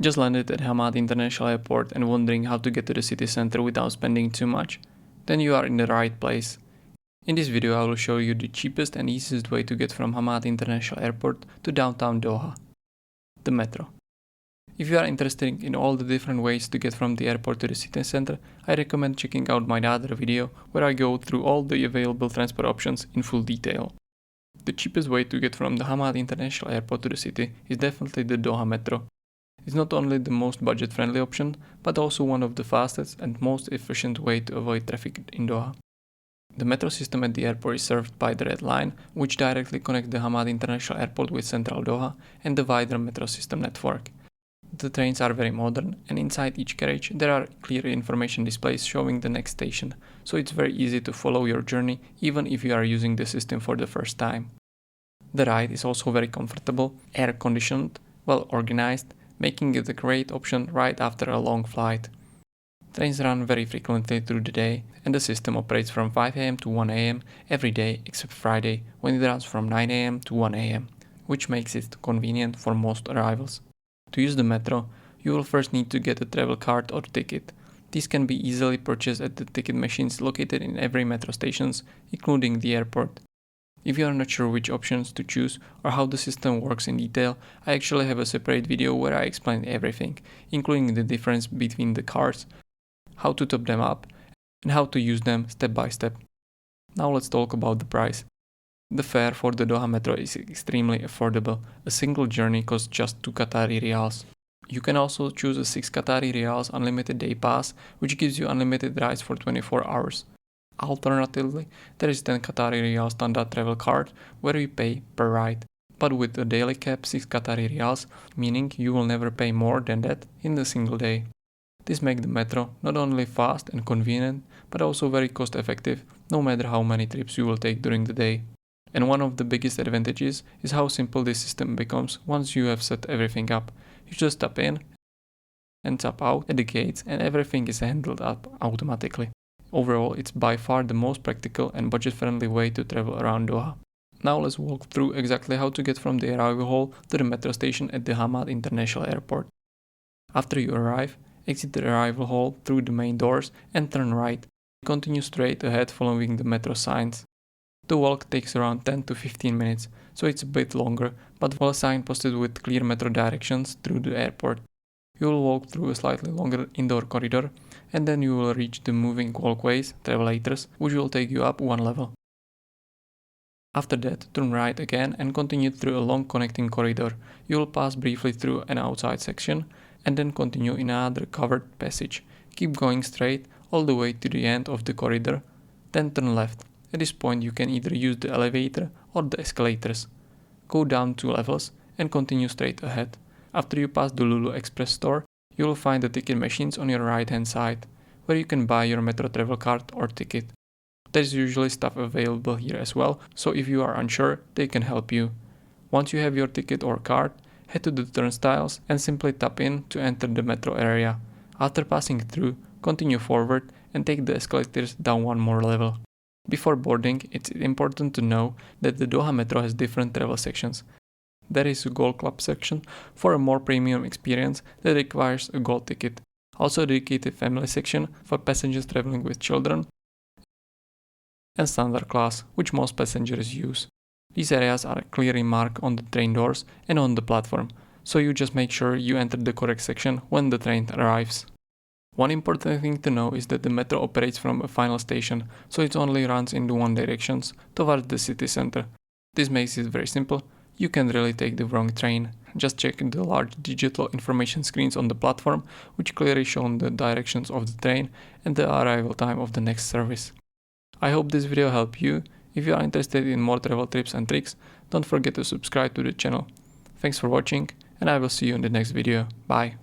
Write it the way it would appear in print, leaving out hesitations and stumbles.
Just landed at Hamad International Airport and wondering how to get to the city center without spending too much? Then you are in the right place. In this video I will show you the cheapest and easiest way to get from Hamad International Airport to downtown Doha. The metro. If you are interested in all the different ways to get from the airport to the city center, I recommend checking out my other video where I go through all the available transport options in full detail. The cheapest way to get from the Hamad International Airport to the city is definitely the Doha Metro. It's not only the most budget-friendly option, but also one of the fastest and most efficient way to avoid traffic in Doha. The metro system at the airport is served by the Red Line, which directly connects the Hamad International Airport with central Doha and the wider metro system network. The trains are very modern, and inside each carriage there are clear information displays showing the next station, so it's very easy to follow your journey even if you are using the system for the first time. The ride is also very comfortable, air-conditioned, well organized, making it a great option right after a long flight. Trains run very frequently through the day, and the system operates from 5 am to 1 am every day except Friday, when it runs from 9 am to 1 am, which makes it convenient for most arrivals. To use the metro, you will first need to get a travel card or ticket. These can be easily purchased at the ticket machines located in every metro stations, including the airport. If you are not sure which options to choose or how the system works in detail, I actually have a separate video where I explain everything, including the difference between the cards, how to top them up, and how to use them step by step. Now let's talk about the price. The fare for the Doha Metro is extremely affordable. A single journey costs just 2 Qatari riyals. You can also choose a 6 Qatari riyals unlimited day pass, which gives you unlimited rides for 24 hours. Alternatively, there is 10 Qatari riyals standard travel card where you pay per ride, but with a daily cap 6 Qatari riyals, meaning you will never pay more than that in a single day. This makes the metro not only fast and convenient, but also very cost effective, no matter how many trips you will take during the day. And one of the biggest advantages is how simple this system becomes once you have set everything up. You just tap in and tap out at the gates and everything is handled up automatically. Overall, it's by far the most practical and budget-friendly way to travel around Doha. Now let's walk through exactly how to get from the arrival hall to the metro station at the Hamad International Airport. After you arrive, exit the arrival hall through the main doors and turn right. Continue straight ahead following the metro signs. The walk takes around 10 to 15 minutes, so it's a bit longer, but well signposted with clear metro directions through the airport. You will walk through a slightly longer indoor corridor, and then you will reach the moving walkways, travelators, which will take you up one level. After that, turn right again and continue through a long connecting corridor. You will pass briefly through an outside section, and then continue in another covered passage. Keep going straight all the way to the end of the corridor, then turn left. At this point you can either use the elevator or the escalators. Go down 2 levels and continue straight ahead. After you pass the Lulu Express store, you will find the ticket machines on your right hand side, where you can buy your metro travel card or ticket. There is usually staff available here as well, so if you are unsure, they can help you. Once you have your ticket or card, head to the turnstiles and simply tap in to enter the metro area. After passing through, continue forward and take the escalators down one more level. Before boarding, it's important to know that the Doha Metro has different travel sections. There is a Gold Club section for a more premium experience that requires a gold ticket. Also a dedicated family section for passengers traveling with children, and standard class, which most passengers use. These areas are clearly marked on the train doors and on the platform, so you just make sure you enter the correct section when the train arrives. One important thing to know is that the metro operates from a final station, so it only runs in one direction, towards the city center. This makes it very simple. You can really take the wrong train. Just check the large digital information screens on the platform, which clearly show the directions of the train and the arrival time of the next service. I hope this video helped you. If you are interested in more travel tips and tricks, don't forget to subscribe to the channel. Thanks for watching, and I will see you in the next video. Bye.